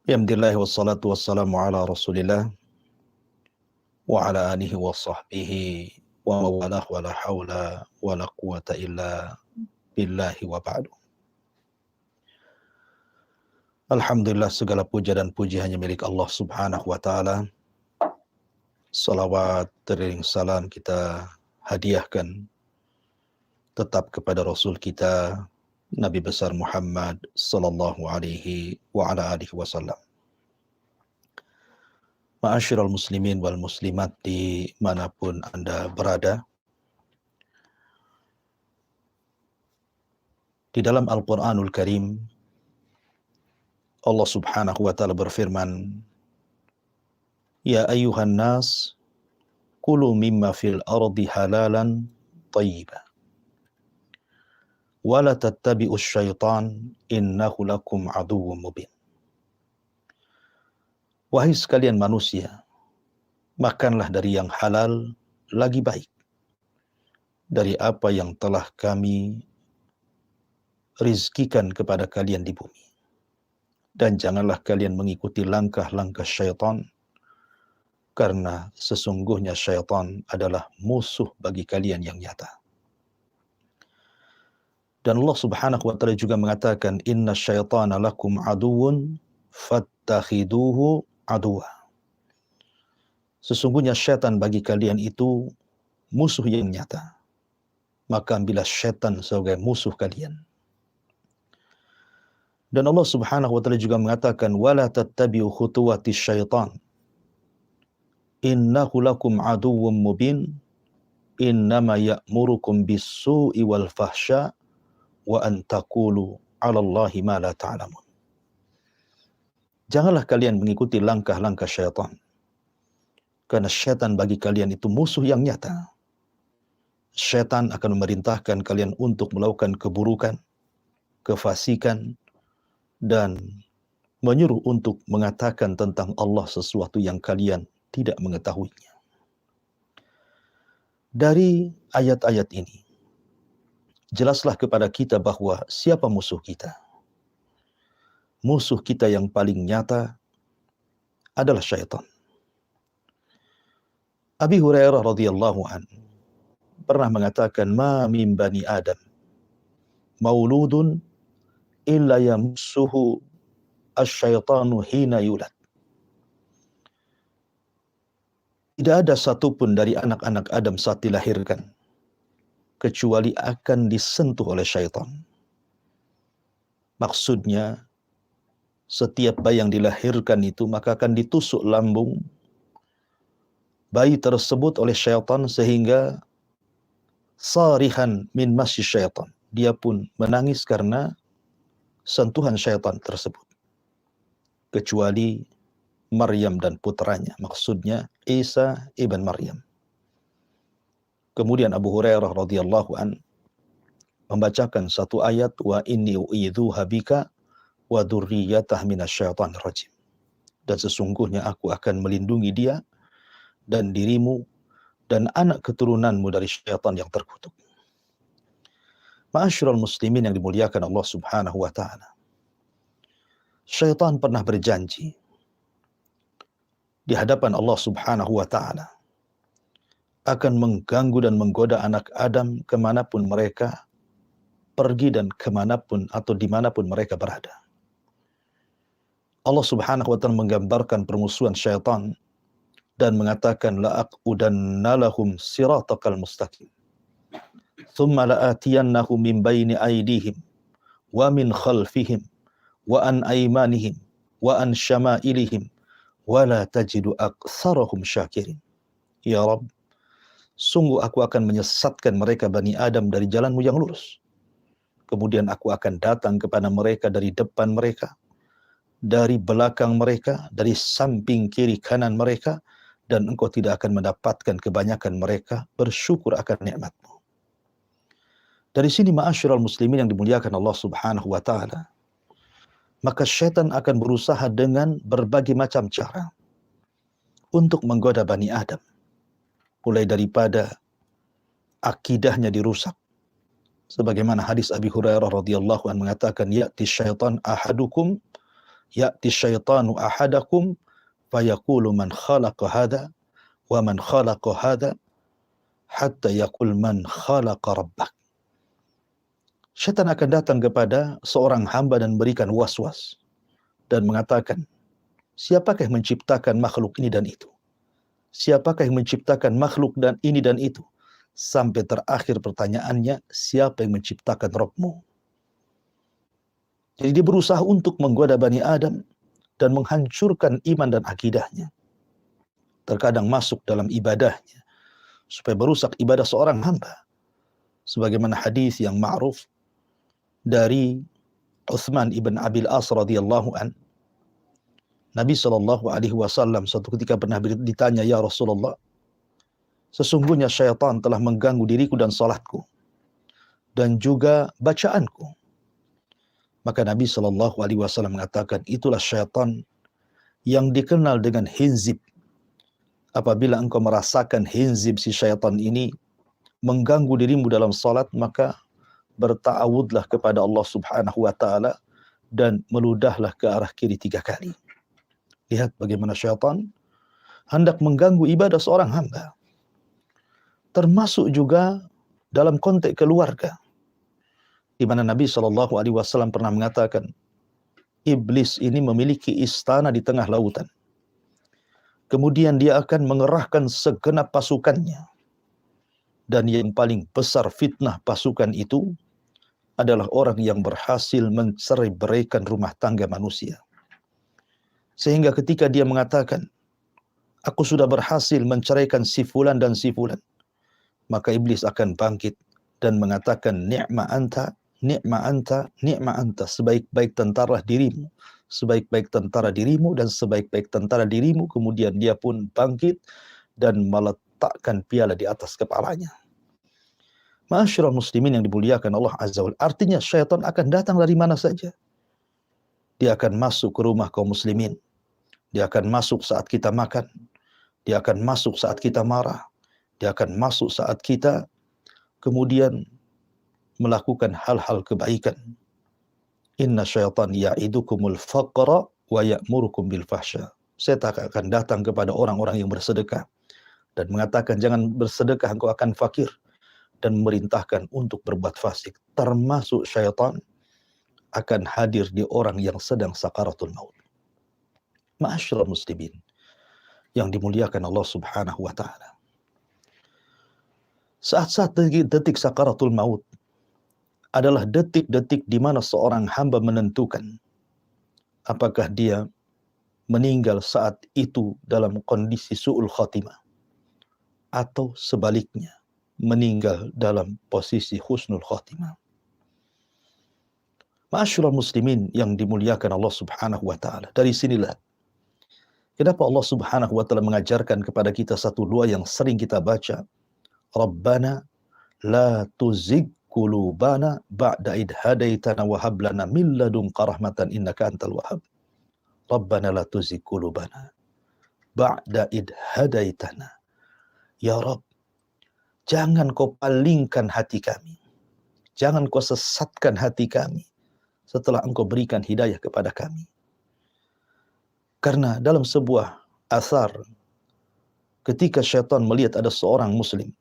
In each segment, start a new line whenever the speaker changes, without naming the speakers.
Alhamdulillah wassalatu wassalamu ala Rasulillah wa ala alihi wa sahbihi wa mawalah wa la hawla wa la quwata illa billahi wa ba'du. Alhamdulillah, segala puja dan puji hanya milik Allah Subhanahu wa taala. Salawat dan salam kita hadiahkan tetap kepada Rasul kita Nabi besar Muhammad sallallahu alaihi wa ala alihi wasallam. Ma'asyiral muslimin wal muslimat dimanapun Anda berada, di dalam Al-Quranul Karim Allah Subhanahu wa ta'ala berfirman, Ya ayyuhan nas kulu mimma fil ardi halalan tayyiba wa la tattabi'us syaitan innahu lakum aduwwum mubin. Wahai sekalian manusia, makanlah dari yang halal lagi baik, dari apa yang telah kami rizkikan kepada kalian di bumi. Dan janganlah kalian mengikuti langkah-langkah syaitan, karena sesungguhnya syaitan adalah musuh bagi kalian yang nyata. Dan Allah Subhanahu wa ta'ala juga mengatakan, Inna syaitana lakum aduwwun fattakhiduhu aduwa. Sesungguhnya syaitan bagi kalian itu musuh yang nyata, maka ambillah syaitan sebagai musuh kalian. Dan Allah Subhanahu wa ta'ala juga mengatakan, wala tattabi'u khutuwati syaitan innahu lakum aduwwum mubin innama ya'murukum bis-su'i wal fahsya wa an taqulu 'ala Allahi ma la ta'lamun. Janganlah kalian mengikuti langkah-langkah syaitan, karena syaitan bagi kalian itu musuh yang nyata. Syaitan akan memerintahkan kalian untuk melakukan keburukan, kefasikan, dan menyuruh untuk mengatakan tentang Allah sesuatu yang kalian tidak mengetahuinya. Dari ayat-ayat ini, jelaslah kepada kita bahwa siapa musuh kita. Musuh kita yang paling nyata adalah syaitan. Abi Hurairah radhiyallahu anhu pernah mengatakan, ma min bani Adam mauludun illa yamussuhu asyaitanu hina yulad. Tidak ada satupun dari anak-anak Adam saat dilahirkan kecuali akan disentuh oleh syaitan. Maksudnya, setiap bayi yang dilahirkan itu maka akan ditusuk lambung bayi tersebut oleh syaitan sehingga sarihan min masyi syaitan. Dia pun menangis karena sentuhan syaitan tersebut. Kecuali Maryam dan putranya, maksudnya Isa ibn Maryam. Kemudian Abu Hurairah radhiyallahu an membacakan satu ayat, wa inni u'idzuha bika wa dzurriyyatah minasyaitonir rajim. Dan sesungguhnya aku akan melindungi dia dan dirimu dan anak keturunanmu dari syaitan yang terkutuk. Ma'asyiral muslimin yang dimuliakan Allah Subhanahu wa ta'ala. Syaitan pernah berjanji di hadapan Allah Subhanahu wa ta'ala akan mengganggu dan menggoda anak Adam kemanapun mereka pergi dan kemanapun atau dimanapun mereka berada. Allah Subhanahu wa ta'ala menggambarkan permusuhan syaitan dan mengatakan, la'aqudanna lahum siratakal mustaqim thumma la'atiyannahum min baini aydihim wa min khalfihim wa an aymanihim wa an syama'ilihim wa la tajidu aktsarahum syakirin. Ya Rabb, sungguh aku akan menyesatkan mereka Bani Adam dari jalanmu yang lurus. Kemudian aku akan datang kepada mereka dari depan mereka, dari belakang mereka, dari samping kiri kanan mereka, dan engkau tidak akan mendapatkan kebanyakan mereka bersyukur akan nikmat-Mu. Dari sini ma'asyiral muslimin yang dimuliakan Allah Subhanahu wa ta'ala, maka syaitan akan berusaha dengan berbagai macam cara untuk menggoda Bani Adam. Mulai daripada akidahnya dirusak, sebagaimana hadis Abi Hurairah radhiyallahu anhu mengatakan, ya'ti syaitan ahadukum ya'ti syaitanu ahadakum fayaqulu man khalaqa hadha wa man khalaqa hadha hatta yaqul man khalaqa rabbak. Syaitan akan datang kepada seorang hamba dan berikan was-was dan mengatakan, siapakah yang menciptakan makhluk ini dan itu? Siapakah yang menciptakan makhluk dan ini dan itu? Sampai terakhir pertanyaannya, siapa yang menciptakan Rabbmu? Jadi dia berusaha untuk menggoda Bani Adam dan menghancurkan iman dan akidahnya. Terkadang masuk dalam ibadahnya supaya merusak ibadah seorang hamba. Sebagaimana hadis yang ma'ruf dari Utsman ibn Abil As radhiyallahu an, Nabi SAW suatu ketika pernah ditanya, ya Rasulullah, sesungguhnya syaitan telah mengganggu diriku dan salatku dan juga bacaanku. Maka Nabi SAW mengatakan, itulah syaitan yang dikenal dengan hinzib. Apabila engkau merasakan hinzib si syaitan ini mengganggu dirimu dalam salat, maka berta'awudlah kepada Allah Subhanahu wa ta'ala dan meludahlah ke arah kiri 3 kali. Lihat bagaimana syaitan hendak mengganggu ibadah seorang hamba. Termasuk juga dalam konteks keluarga, di mana Nabi SAW pernah mengatakan, iblis ini memiliki istana di tengah lautan. Kemudian dia akan mengerahkan segenap pasukannya. Dan yang paling besar fitnah pasukan itu adalah orang yang berhasil mencerai-beraikan rumah tangga manusia. Sehingga ketika dia mengatakan, aku sudah berhasil menceraikan si fulan dan si fulan, maka iblis akan bangkit dan mengatakan, ni'ma anta, ni'ma anta, ni'ma anta, sebaik-baik tentara dirimu, sebaik-baik tentara dirimu dan sebaik-baik tentara dirimu. Kemudian dia pun bangkit dan meletakkan piala di atas kepalanya. Ma'asyiral muslimin yang dimuliakan Allah Azza wa Jalla, artinya syaitan akan datang dari mana saja. Dia akan masuk ke rumah kaum muslimin. Dia akan masuk saat kita makan. Dia akan masuk saat kita marah. Dia akan masuk saat kita kemudian melakukan hal-hal kebaikan. Inna syaitan ya'idukumul faqra wa ya'murukum bil fahsya. Setan akan datang kepada orang-orang yang bersedekah dan mengatakan, jangan bersedekah, engkau akan fakir, dan memerintahkan untuk berbuat fasik. Termasuk syaitan akan hadir di orang yang sedang sakaratul maut. Ma'asyiral muslimin yang dimuliakan Allah Subhanahu wa ta'ala, saat-saat detik sakaratul maut adalah detik-detik di mana seorang hamba menentukan apakah dia meninggal saat itu dalam kondisi su'ul khatimah atau sebaliknya meninggal dalam posisi husnul khatimah. Ma'asyiral muslimin yang dimuliakan Allah Subhanahu wa ta'ala, dari sinilah kenapa Allah Subhanahu wa ta'ala mengajarkan kepada kita satu doa yang sering kita baca, Rabbana la tuzigh qulubana ba'da id hadaitana wa hab lana min ladunka rahmatan innaka antal wahhab. Rabbana la tuzigh qulubana ba'da id hadaitana. Ya Rabb, jangan kau palingkan hati kami. Jangan kau sesatkan hati kami setelah engkau berikan hidayah kepada kami. Karena dalam sebuah asar, ketika syaitan melihat ada seorang muslim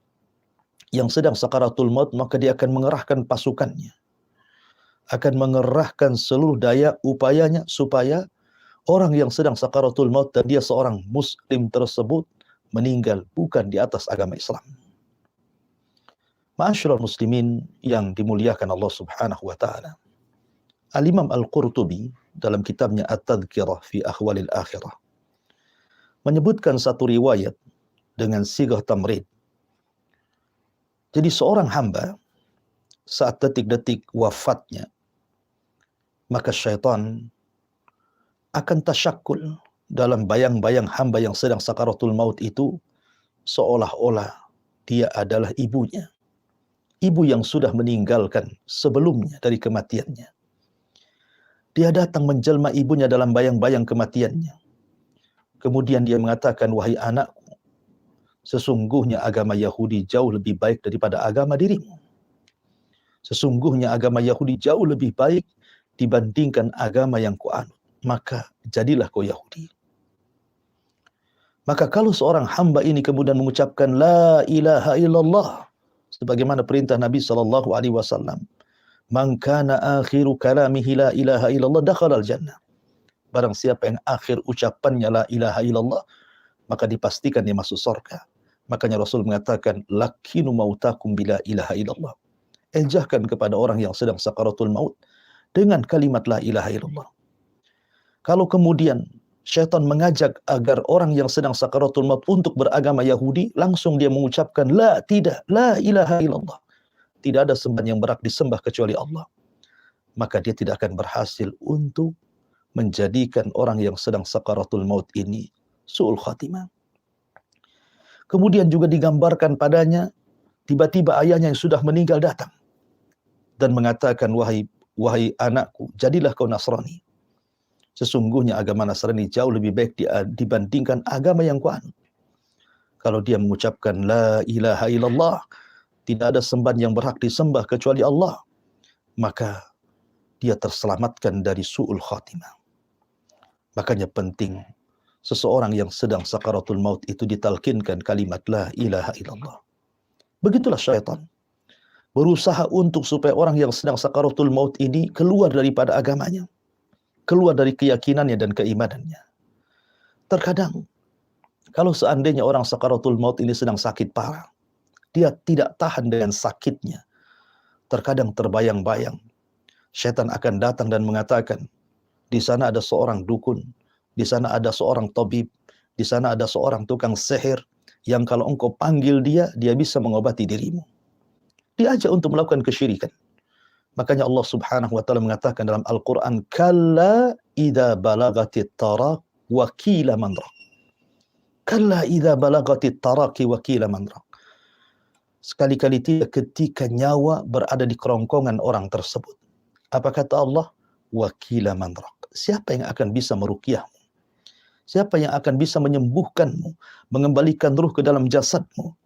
yang sedang sakaratul maut, maka dia akan mengerahkan pasukannya. Akan mengerahkan seluruh daya upayanya supaya orang yang sedang sakaratul maut dan dia seorang muslim tersebut meninggal bukan di atas agama Islam. Ma'asyiral muslimin yang dimuliakan Allah Subhanahu wa ta'ala, Al-Imam Al-Qurtubi dalam kitabnya At-Tadhkirah fi Ahwalil Akhirah menyebutkan satu riwayat dengan sigah tamrid. Jadi seorang hamba saat detik-detik wafatnya, maka syaitan akan tasyakul dalam bayang-bayang hamba yang sedang sakaratul maut itu, seolah-olah dia adalah ibunya. Ibu yang sudah meninggalkan sebelumnya dari kematiannya. Dia datang menjelma ibunya dalam bayang-bayang kematiannya. Kemudian dia mengatakan, wahai anakku, sesungguhnya agama Yahudi jauh lebih baik daripada agama dirimu. Sesungguhnya agama Yahudi jauh lebih baik dibandingkan agama yang kuanut. maka jadilah kau Yahudi. Maka kalau seorang hamba ini kemudian mengucapkan la ilaha illallah sebagaimana perintah Nabi SAW, man kana akhiru kalamihi la ilaha illallah dakhala al-jannah. Barang siapa yang akhir ucapannya la ilaha illallah, maka dipastikan dia masuk surga. Makanya Rasul mengatakan lakinu mautakum bila ilaha illallah. Ejahkan kepada orang yang sedang sakaratul maut dengan kalimat la ilaha illallah. Kalau kemudian syaitan mengajak agar orang yang sedang sakaratul maut untuk beragama Yahudi, langsung dia mengucapkan la, tidak, la ilaha illallah. Tidak ada sembahan yang berhak disembah kecuali Allah. Maka dia tidak akan berhasil untuk menjadikan orang yang sedang sakaratul maut ini su'ul khatimah. Kemudian juga digambarkan padanya, tiba-tiba ayahnya yang sudah meninggal datang dan mengatakan, wahai anakku, jadilah kau Nasrani. Sesungguhnya agama Nasrani jauh lebih baik dibandingkan agama yang kau anut. Kalau dia mengucapkan la ilaha illallah, tidak ada sembahan yang berhak disembah kecuali Allah, maka dia terselamatkan dari su'ul khatimah. Makanya penting seseorang yang sedang sakaratul maut itu ditalkinkan kalimat la ilaha illallah. Begitulah syaitan berusaha untuk supaya orang yang sedang sakaratul maut ini keluar daripada agamanya, keluar dari keyakinannya dan keimanannya. Terkadang kalau seandainya orang sakaratul maut ini sedang sakit parah, dia tidak tahan dengan sakitnya. Terkadang terbayang-bayang syaitan akan datang dan mengatakan, di sana ada seorang dukun, di sana ada seorang tabib, di sana ada seorang tukang sihir yang kalau engkau panggil dia, dia bisa mengobati dirimu. Diajak untuk melakukan kesyirikan. Makanya Allah Subhanahu wa taala mengatakan dalam Al-Qur'an, kalla idza balagatit taraq wa qila man raq. Kalla idza balagatit taraqi wa qila man raq. Sekali-kali tidak ketika nyawa berada di kerongkongan orang tersebut. Apa kata Allah? Wa qila man raq. Siapa yang akan bisa meruqyahmu? Siapa yang akan bisa menyembuhkanmu, mengembalikan ruh ke dalam jasadmu?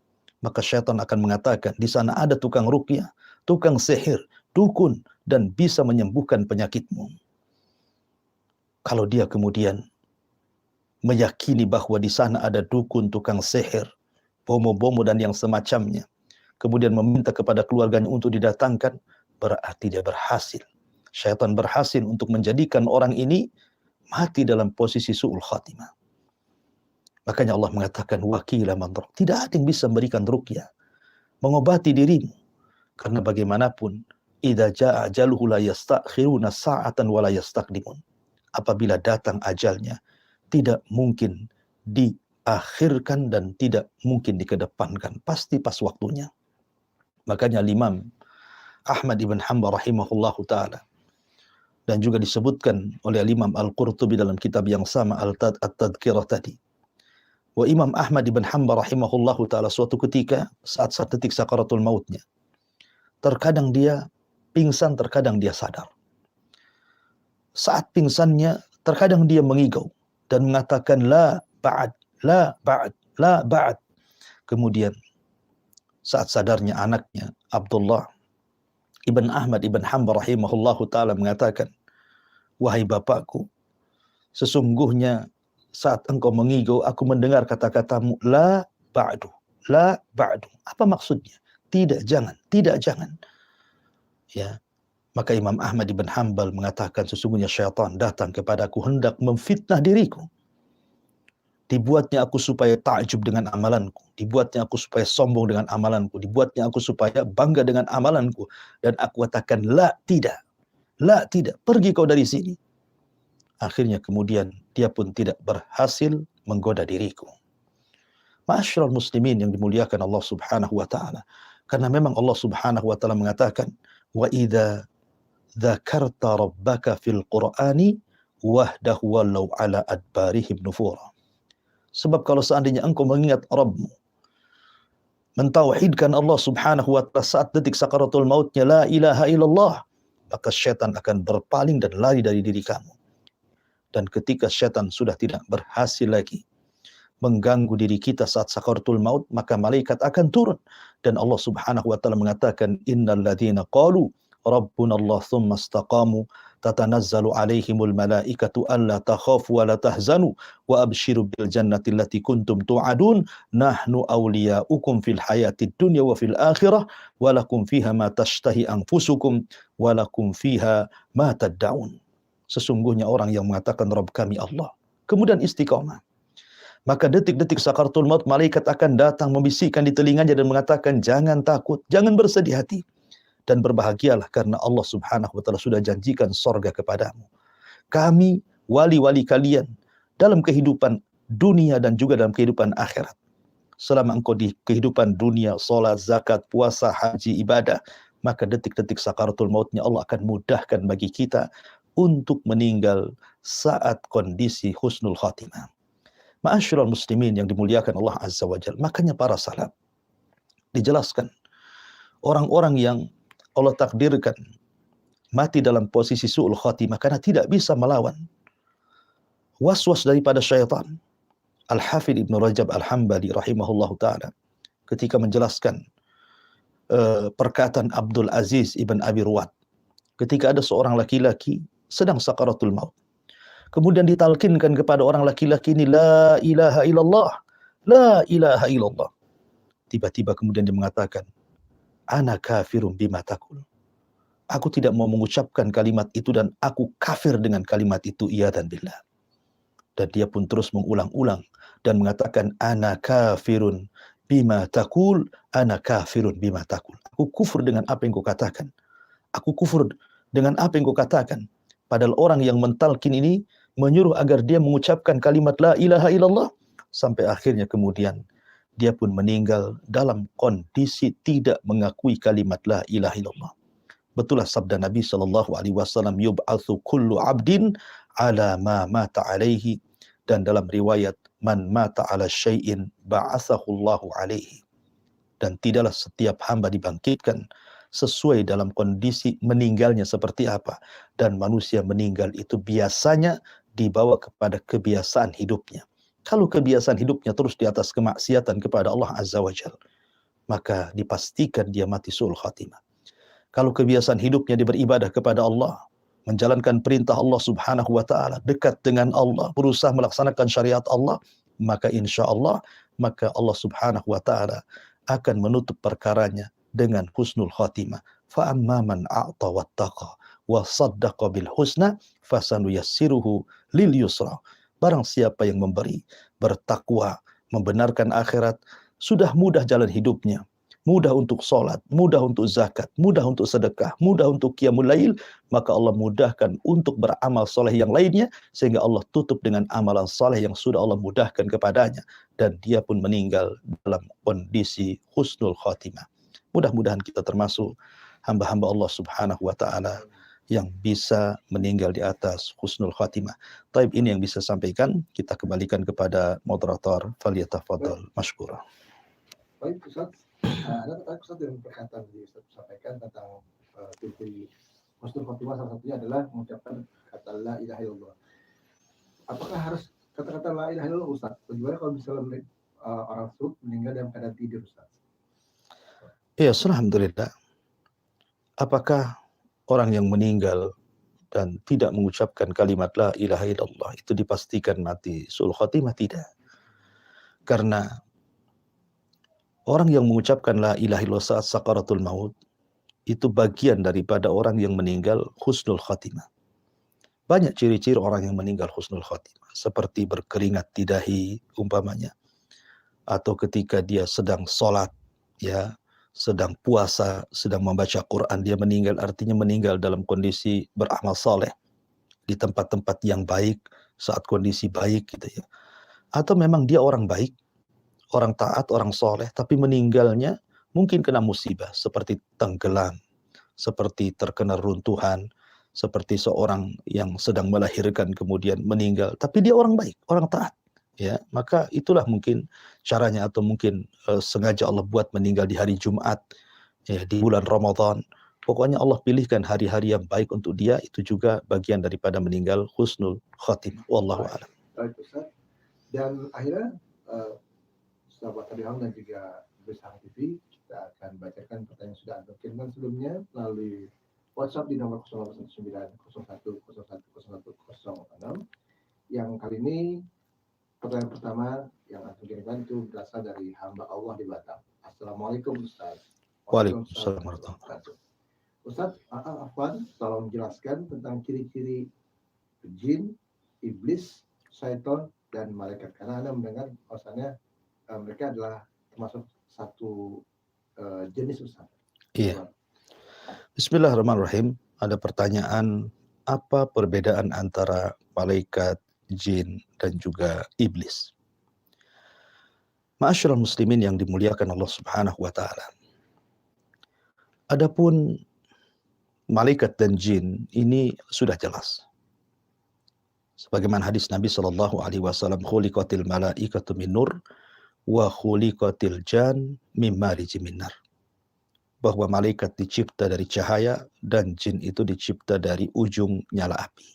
Maka syaitan akan mengatakan, di sana ada tukang ruqyah, tukang sihir, dukun, dan bisa menyembuhkan penyakitmu. Kalau dia kemudian meyakini bahwa di sana ada dukun, tukang sihir, bomo-bomo dan yang semacamnya, kemudian meminta kepada keluarganya untuk didatangkan, berarti dia berhasil. Syaitan berhasil untuk menjadikan orang ini mati dalam posisi su'ul khatimah. Makanya Allah mengatakan wakila man raq. Tidak ada yang bisa memberikan ruqyah, mengobati dirimu. Karena bagaimanapun, idza jaa ajaluhu la yastakhiruna sa'atan wa la yastaqdimun. Apabila datang ajalnya, tidak mungkin diakhirkan dan tidak mungkin dikedepankan. Pasti pas waktunya. Makanya Imam Ahmad ibn Hanbal rahimahullahu ta'ala, dan juga disebutkan oleh Imam Al-Qurtubi dalam kitab yang sama, At-Tadhkirah tadi. Wa Imam Ahmad ibn Hanbal rahimahullahu ta'ala suatu ketika saat detik sakaratul mautnya, terkadang dia pingsan, terkadang dia sadar. Saat pingsannya, terkadang dia mengigau dan mengatakan la ba'd, la ba'd, la ba'd. Kemudian saat sadarnya anaknya Abdullah ibn Ahmad ibn Hanbal rahimahullahu ta'ala mengatakan, wahai bapakku, sesungguhnya saat engkau mengigau, aku mendengar kata-katamu, la ba'du, la ba'du. Apa maksudnya? Tidak, jangan, tidak, jangan. Ya, maka Imam Ahmad ibn Hanbal mengatakan, sesungguhnya syaitan datang kepadaku hendak memfitnah diriku. Dibuatnya aku supaya takjub dengan amalanku, dibuatnya aku supaya sombong dengan amalanku, dibuatnya aku supaya bangga dengan amalanku, dan aku katakan, la, tidak, pergi kau dari sini. Akhirnya kemudian dia pun tidak berhasil menggoda diriku. Ma'asyiral muslimin yang dimuliakan Allah Subhanahu wa taala. Karena memang Allah Subhanahu wa taala mengatakan, wa idza dzakarta rabbaka fil qur'ani wahdahu walau ala adbarihim nufura. Sebab kalau seandainya engkau mengingat Rabbmu, mentauhidkan Allah Subhanahu wa taala saat detik sakaratul mautnya, la ilaha illallah, maka syaitan akan berpaling dan lari dari diri kamu. Dan ketika syaitan sudah tidak berhasil lagi mengganggu diri kita saat sakaratul maut, maka malaikat akan turun. Dan Allah Subhanahu wa taala mengatakan, innal ladzina qalu rabbuna Allah tsumma istaqamu tatanazzalu alaihimul malaikatu alla takhafu wa la tahzanu wa abshiru bil jannati allati kuntum tu'adun nahnu awliya'ukum fil hayatid dunya wa fil akhirah wa lakum fiha ma tashtahi anfusukum wa lakum fiha ma tad'un. Sesungguhnya orang yang mengatakan Rabb kami Allah, kemudian istiqamah, maka detik-detik sakaratul maut malaikat akan datang membisikkan di telinganya dan mengatakan jangan takut, jangan bersedih hati, dan berbahagialah karena Allah Subhanahu wa taala sudah janjikan sorga kepadamu. Kami wali-wali kalian dalam kehidupan dunia dan juga dalam kehidupan akhirat. Selama engkau di kehidupan dunia, salat, zakat, puasa, haji, ibadah, maka detik-detik sakaratul mautnya Allah akan mudahkan bagi kita untuk meninggal saat kondisi husnul khatimah. Ma'asyiral muslimin yang dimuliakan Allah Azza wa Jalla. Makanya para salaf dijelaskan orang-orang yang Allah takdirkan mati dalam posisi su'ul khatimah karena tidak bisa melawan was-was daripada syaitan. Al-Hafidh Ibn Rajab Al-Hambali rahimahullahu ta'ala ketika menjelaskan perkataan Abdul Aziz Ibn Abi Ruwad ketika ada seorang laki-laki sedang sakaratul maut, kemudian ditalkinkan kepada orang laki-laki ini, la ilaha illallah, la ilaha illallah. Tiba-tiba kemudian dia mengatakan, ana kafirun bima taqul. Aku tidak mau mengucapkan kalimat itu dan aku kafir dengan kalimat itu, iyadzan billah. Dan dia pun terus mengulang-ulang dan mengatakan, ana kafirun bima taqul, ana kafirun bima taqul. Aku kufur dengan apa yang kau katakan. Aku kufur dengan apa yang kau katakan. Padahal orang yang mentalkin ini menyuruh agar dia mengucapkan kalimat la ilaha illallah, sampai akhirnya kemudian dia pun meninggal dalam kondisi tidak mengakui kalimat la ilaha illallah. Betullah sabda Nabi SAW, yub'atsu kullu abdin ala ma mata alaihi, dan dalam riwayat man mata ala syai'in ba'atsahu Allahu alaihi. Dan tidaklah setiap hamba dibangkitkan sesuai dalam kondisi meninggalnya seperti apa, dan manusia meninggal itu biasanya dibawa kepada kebiasaan hidupnya. Kalau kebiasaan hidupnya terus di atas kemaksiatan kepada Allah Azza wa Jalla, maka dipastikan dia mati su'ul khatimah. Kalau kebiasaan hidupnya dia beribadah kepada Allah, menjalankan perintah Allah Subhanahu wa taala, dekat dengan Allah, berusaha melaksanakan syariat Allah, maka insya Allah, maka Allah Subhanahu wa taala akan menutup perkaranya dengan husnul khatimah. Fa amma man a'ta wattaqa wa saddaqa bil husna fasanuyassiruhu lil yusra. Barang siapa yang memberi, bertakwa, membenarkan akhirat, sudah mudah jalan hidupnya. Mudah untuk sholat, mudah untuk zakat, mudah untuk sedekah, mudah untuk qiyamul lail, maka Allah mudahkan untuk beramal soleh yang lainnya, sehingga Allah tutup dengan amalan soleh yang sudah Allah mudahkan kepadanya, dan dia pun meninggal dalam kondisi husnul khatimah. Mudah-mudahan kita termasuk hamba-hamba Allah Subhanahu wa ta'ala yang bisa meninggal di atas husnul khatimah. Taib, ini yang bisa sampaikan, kita kembalikan kepada moderator, falyatafadhal mashkura.
Baik, Ustaz. Ada Ustaz yang perkataan yang Ustaz sampaikan tentang kunci husnul khatimah, salah satunya adalah mengucapkan kata la ilaha illallah. Apakah harus kata-kata la ilaha illallah, Ustaz? Bagaimana kalau misalnya orang tersebut meninggal dalam keadaan tidur, Ustaz?
Ya, alhamdulillah. Apakah orang yang meninggal dan tidak mengucapkan kalimat la ilaha illallah itu dipastikan mati su'ul khatimah? Tidak. Karena orang yang mengucapkan la ilaha illallah saat sakaratul maut itu bagian daripada orang yang meninggal husnul khatimah. Banyak ciri-ciri orang yang meninggal husnul khatimah, seperti berkeringat di dahi umpamanya, atau ketika dia sedang sholat, ya, sedang puasa, sedang membaca Quran, dia meninggal, artinya meninggal dalam kondisi beramal saleh di tempat-tempat yang baik, saat kondisi baik gitu ya. Atau memang dia orang baik, orang taat, orang soleh, tapi meninggalnya mungkin kena musibah, seperti tenggelam, seperti terkena runtuhan, seperti seorang yang sedang melahirkan kemudian meninggal, tapi dia orang baik, orang taat. Ya, maka itulah mungkin caranya, atau mungkin sengaja Allah buat meninggal di hari Jumat, ya, di bulan Ramadan. Pokoknya Allah pilihkan hari-hari yang baik untuk dia, itu juga bagian daripada meninggal husnul khatimah. Wallahu a'lam.
Baik, Ustaz. Dan akhirnya sahabat Radioham dan juga Besar TV, kita akan bacakan pertanyaan yang sudah Anda kirimkan sebelumnya melalui WhatsApp di nomor 081901010106. Yang kali ini pertanyaan pertama yang akan kirimkan itu berasal dari hamba Allah di Batam. Assalamualaikum Ustaz.
Waalaikumsalam warahmatullahi wabarakatuh.
Ustaz, Afwan, tolong jelaskan tentang ciri-ciri jin, iblis, syaitan, dan malaikat. Karena Anda mendengar bahwasannya mereka adalah termasuk satu jenis Ustaz.
Iya. Bismillahirrahmanirrahim. Ada pertanyaan, apa perbedaan antara malaikat, jin, dan juga iblis? Ma'asyiral muslimin yang dimuliakan Allah Subhanahu wa taala. Adapun malaikat dan jin ini sudah jelas. Sebagaimana hadis Nabi sallallahu alaihi wasallam, khuliqatil malaikatu min nur wa khuliqatil jan mim marij min nar. Bahwa malaikat dicipta dari cahaya dan jin itu dicipta dari ujung nyala api.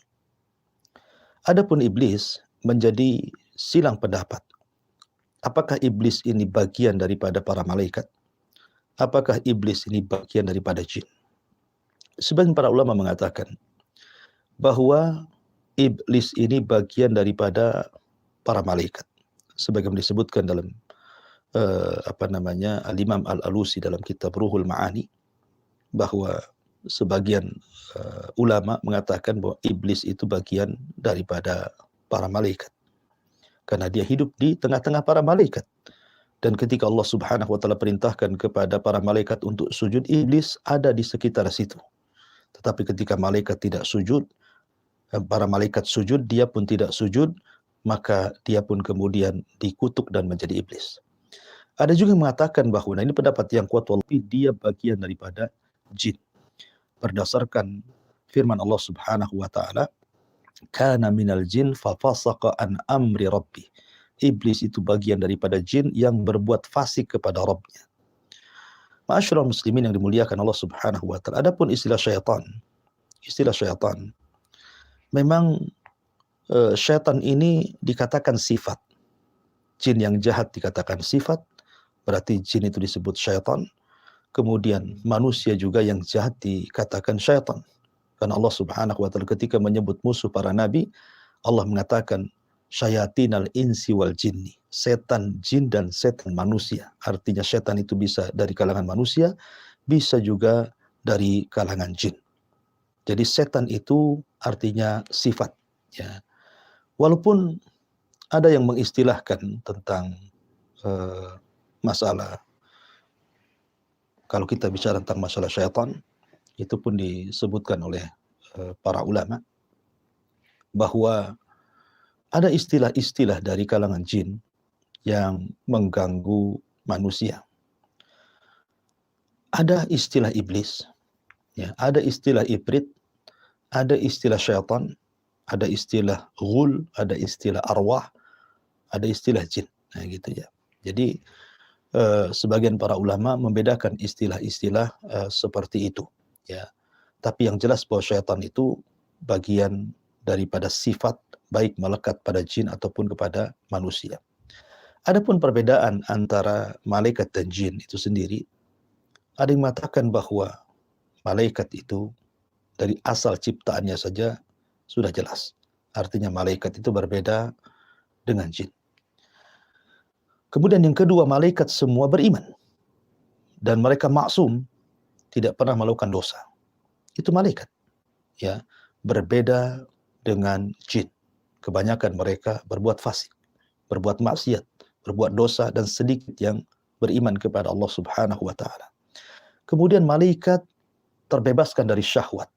Adapun iblis menjadi silang pendapat. Apakah iblis ini bagian daripada para malaikat? Apakah iblis ini bagian daripada jin? Sebagian para ulama mengatakan bahwa iblis ini bagian daripada para malaikat. Sebagaimana disebutkan dalam Al-Imam Al-Alusi dalam kitab Ruhul Ma'ani, bahwa sebagian ulama mengatakan bahwa iblis itu bagian daripada para malaikat. Karena dia hidup di tengah-tengah para malaikat. Dan ketika Allah Subhanahu wa taala perintahkan kepada para malaikat untuk sujud, iblis ada di sekitar situ. Tetapi ketika malaikat tidak sujud, para malaikat sujud, dia pun tidak sujud, maka dia pun kemudian dikutuk dan menjadi iblis. Ada juga yang mengatakan bahwa, ini pendapat yang kuat, wallahi dia bagian daripada jin. Berdasarkan firman Allah Subhanahu wa taala, kana minal jin fa fasaqa an amri rabbi. Iblis itu bagian daripada jin yang berbuat fasik kepada Rabbnya. Ma'asyiral muslimin yang dimuliakan Allah Subhanahu wa taala. Adapun istilah syaitan memang syaitan ini dikatakan sifat. Jin yang jahat dikatakan sifat, berarti jin itu disebut syaitan. Kemudian manusia juga yang jahat dikatakan syaitan. Karena Allah Subhanahu wa taala ketika menyebut musuh para nabi, Allah mengatakan syayatinal insi wal jinni, setan jin dan setan manusia. Artinya setan itu bisa dari kalangan manusia, bisa juga dari kalangan jin. Jadi setan itu artinya sifat, ya. Walaupun ada yang mengistilahkan tentang masalah, kalau kita bicara tentang masalah syaitan, itu pun disebutkan oleh para ulama bahwa ada istilah-istilah dari kalangan jin yang mengganggu manusia. Ada istilah iblis, ya, ada istilah ibrit, ada istilah syaitan, ada istilah ghul, ada istilah arwah, ada istilah jin. Nah, gitu ya. Jadi sebagian para ulama membedakan istilah-istilah seperti itu, ya. Tapi yang jelas bahwa syaitan itu bagian daripada sifat, baik melekat pada jin ataupun kepada manusia. Adapun perbedaan antara malaikat dan jin itu sendiri, ada yang mengatakan bahwa malaikat itu dari asal ciptaannya saja sudah jelas. Artinya malaikat itu berbeda dengan jin. Kemudian yang kedua, malaikat semua beriman. Dan mereka maksum, tidak pernah melakukan dosa. Itu malaikat. Ya, berbeda dengan jin. Kebanyakan mereka berbuat fasik, berbuat maksiat, berbuat dosa, dan sedikit yang beriman kepada Allah Subhanahu wa taala. Kemudian malaikat terbebaskan dari syahwat.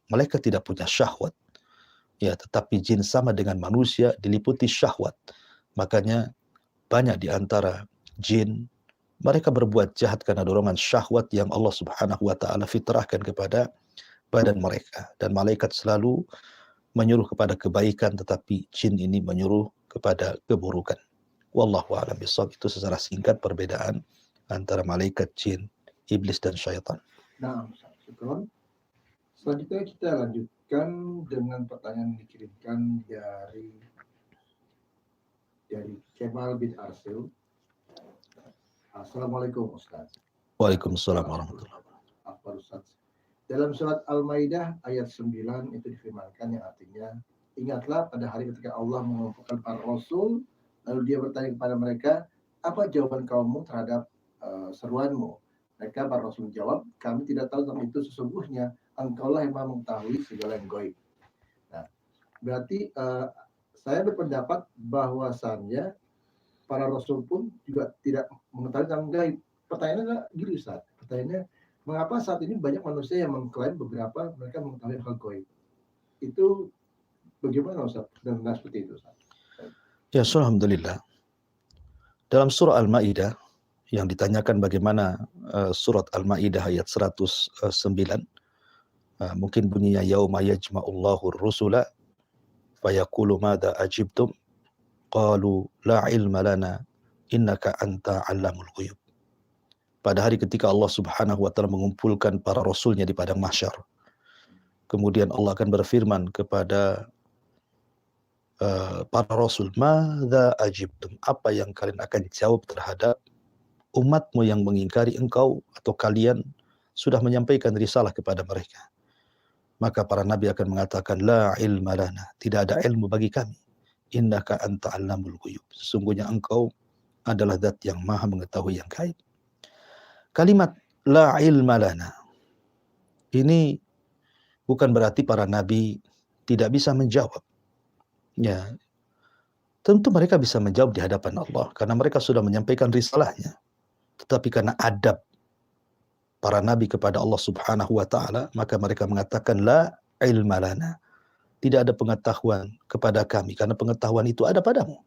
Malaikat tidak punya syahwat. Ya, tetapi jin sama dengan manusia diliputi syahwat. Makanya banyak di antara jin mereka berbuat jahat karena dorongan syahwat yang Allah Subhanahu wa taala fitrahkan kepada badan mereka. Dan malaikat selalu menyuruh kepada kebaikan, tetapi jin ini menyuruh kepada keburukan. Wallahu a'lam bishawab. Itu secara singkat perbedaan antara malaikat, jin, iblis, dan syaitan.
Nah, syukron. Selanjutnya kita lanjutkan dengan pertanyaan yang dikirimkan dari Kemal bin Arsil. Assalamualaikum Ustaz.
Waalaikumsalam warahmatullahi wabarakatuh.
Apa Ustaz? Dalam surat Al-Maidah ayat 9 itu difirmankan yang artinya, ingatlah pada hari ketika Allah mengumpulkan para rasul, lalu dia bertanya kepada mereka, apa jawaban kaummu terhadap seruanmu? Mereka para rasul menjawab, kami tidak tahu tentang itu, sesungguhnya engkaulah yang maha mengetahui segala yang gaib. Nah, berarti saya berpendapat bahwasannya para rasul pun juga tidak mengetahui tentang gaib. Pertanyaannya adalah gini Ustaz, pertanyaannya, mengapa saat ini banyak manusia yang mengklaim beberapa mereka mengetahui hal gaib? Itu bagaimana Ustaz? Dan benar seperti itu Ustaz?
Ya, alhamdulillah. Dalam surah Al-Maidah yang ditanyakan bagaimana surat Al-Maidah ayat 109, mungkin bunyinya yauma yajma'ullahu ar-rusula fayaqulu madza ajibtum qalu la ilma lana innaka anta 'allamul ghuyub. Pada hari ketika Allah Subhanahu wa taala mengumpulkan para rasulnya di padang mahsyar, kemudian Allah akan berfirman kepada para rasul, madza ajibtum, apa yang kalian akan jawab terhadap umatmu yang mengingkari engkau atau kalian sudah menyampaikan risalah kepada mereka. Maka para nabi akan mengatakan, la ilma lana, tidak ada ilmu bagi kami. Innaka anta 'allamul ghuyub, sesungguhnya engkau adalah zat yang maha mengetahui yang gaib. Kalimat la ilma lana ini bukan berarti para nabi tidak bisa menjawab. Ya, tentu mereka bisa menjawab di hadapan Allah karena mereka sudah menyampaikan risalahnya. Tetapi karena adab para nabi kepada Allah Subhanahu wa taala, maka mereka mengatakan la ilma lana. Tidak ada pengetahuan kepada kami karena pengetahuan itu ada padamu.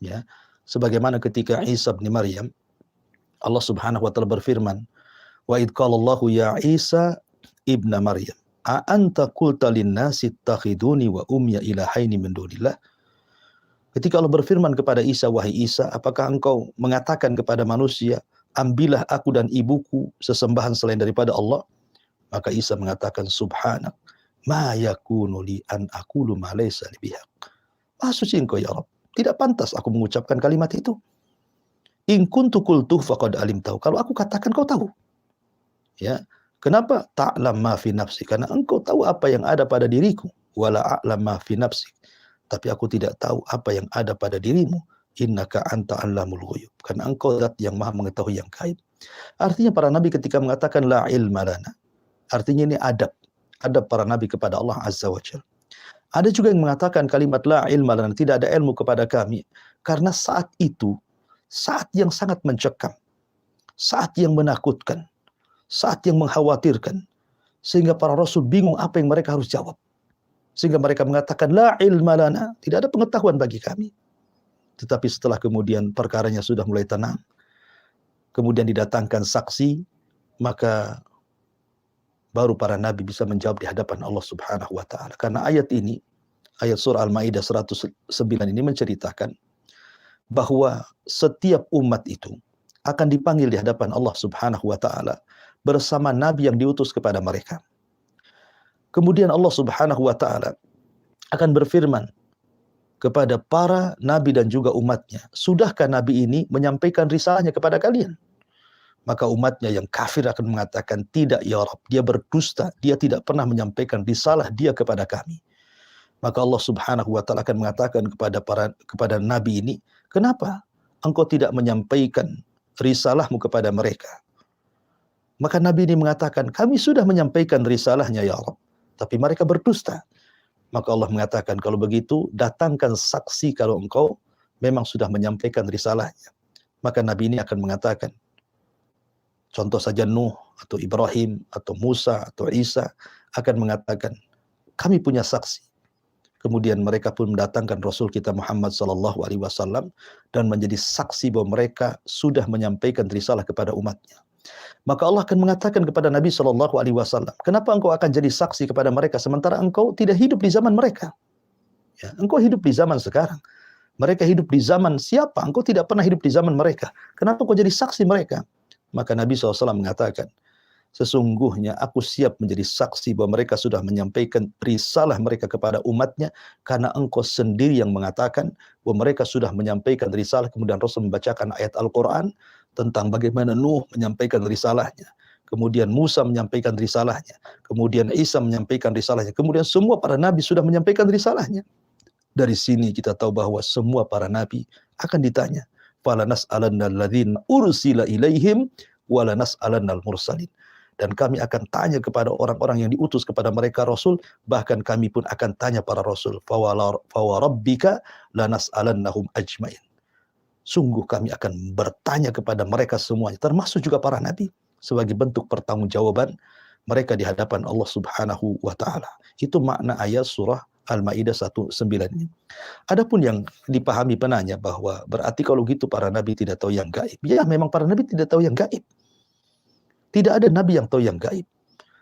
Ya. Sebagaimana ketika Isa bin Maryam, Allah Subhanahu wa taala berfirman, wa id qala Allahu ya Isa ibna Maryam, a anta qulta lin-nasi ittakhiduni wa umya ilahaini min dunillah. Ketika Allah berfirman kepada Isa, wahai Isa, apakah engkau mengatakan kepada manusia, ambillah aku dan ibuku sesembahan selain daripada Allah? Maka Isa mengatakan, subhanak, ma yakunu li an aqulu ma laysa li bihaq. Maha suci engkau ya Rabb, tidak pantas aku mengucapkan kalimat itu. In kuntu qultu faqad alimtahu, kalau aku katakan kau tahu. Ya, kenapa? Ta'lam ma fi nafsi, karena engkau tahu apa yang ada pada diriku. Wala a'lam ma fi nafsi, tapi aku tidak tahu apa yang ada pada dirimu. Innaka anta 'allamul ghuyub, karena engkau zat yang maha mengetahui yang gaib. Artinya para nabi ketika mengatakan la ilma lana, artinya ini adab para nabi kepada Allah Azza wa Jalla. Ada juga yang mengatakan kalimat la ilma lana, tidak ada ilmu kepada kami, karena saat itu saat yang sangat mencekam, saat yang menakutkan, saat yang mengkhawatirkan, sehingga para rasul bingung apa yang mereka harus jawab. Sehingga mereka mengatakan la ilma lana, tidak ada pengetahuan bagi kami. Tetapi setelah kemudian perkaranya sudah mulai tenang, kemudian didatangkan saksi, maka baru para nabi bisa menjawab di hadapan Allah Subhanahu wa taala. Karena ayat ini, ayat surah Al-Maidah 109 ini menceritakan bahwa setiap umat itu akan dipanggil di hadapan Allah Subhanahu wa taala bersama nabi yang diutus kepada mereka. Kemudian Allah Subhanahu wa taala akan berfirman kepada para nabi dan juga umatnya, sudahkah nabi ini menyampaikan risalahnya kepada kalian? Maka umatnya yang kafir akan mengatakan, tidak ya Rabb, dia berdusta, dia tidak pernah menyampaikan risalah dia kepada kami. Maka Allah Subhanahu wa taala akan mengatakan kepada nabi ini, kenapa engkau tidak menyampaikan risalahmu kepada mereka? Maka nabi ini mengatakan, kami sudah menyampaikan risalahnya ya Rabb, tapi mereka berdusta. Maka Allah mengatakan, kalau begitu datangkan saksi kalau engkau memang sudah menyampaikan risalahnya. Maka nabi ini akan mengatakan, contoh saja Nuh atau Ibrahim atau Musa atau Isa akan mengatakan, kami punya saksi. Kemudian mereka pun mendatangkan Rasul kita Muhammad SAW dan menjadi saksi bahwa mereka sudah menyampaikan risalah kepada umatnya. Maka Allah akan mengatakan kepada Nabi SAW, kenapa engkau akan jadi saksi kepada mereka sementara engkau tidak hidup di zaman mereka? Ya, engkau hidup di zaman sekarang. Mereka hidup di zaman siapa? Engkau tidak pernah hidup di zaman mereka. Kenapa engkau jadi saksi mereka? Maka Nabi SAW mengatakan, sesungguhnya aku siap menjadi saksi bahwa mereka sudah menyampaikan risalah mereka kepada umatnya, karena engkau sendiri yang mengatakan bahwa mereka sudah menyampaikan risalah. Kemudian Rasul membacakan ayat Al-Quran tentang bagaimana Nuh menyampaikan risalahnya. kemudian Musa menyampaikan risalahnya, kemudian Isa menyampaikan risalahnya, kemudian semua para nabi sudah menyampaikan risalahnya. Dari sini kita tahu bahwa semua para nabi akan ditanya. Fala nas'alannal ladzina ursila ilaihim wala nas'alannal mursalin. Dan kami akan tanya kepada orang-orang yang diutus kepada mereka rasul, bahkan kami pun akan tanya para rasul. Fawarabbika lanas'alannahum ajmain. Sungguh kami akan bertanya kepada mereka semuanya, termasuk juga para nabi, sebagai bentuk pertanggungjawaban mereka di hadapan Allah Subhanahu wa taala. Itu makna ayat surah Al-Maidah 19 ini. Adapun yang dipahami penanya bahwa berarti kalau gitu para nabi tidak tahu yang gaib. Ya, memang para nabi tidak tahu yang gaib. Tidak ada nabi yang tahu yang gaib.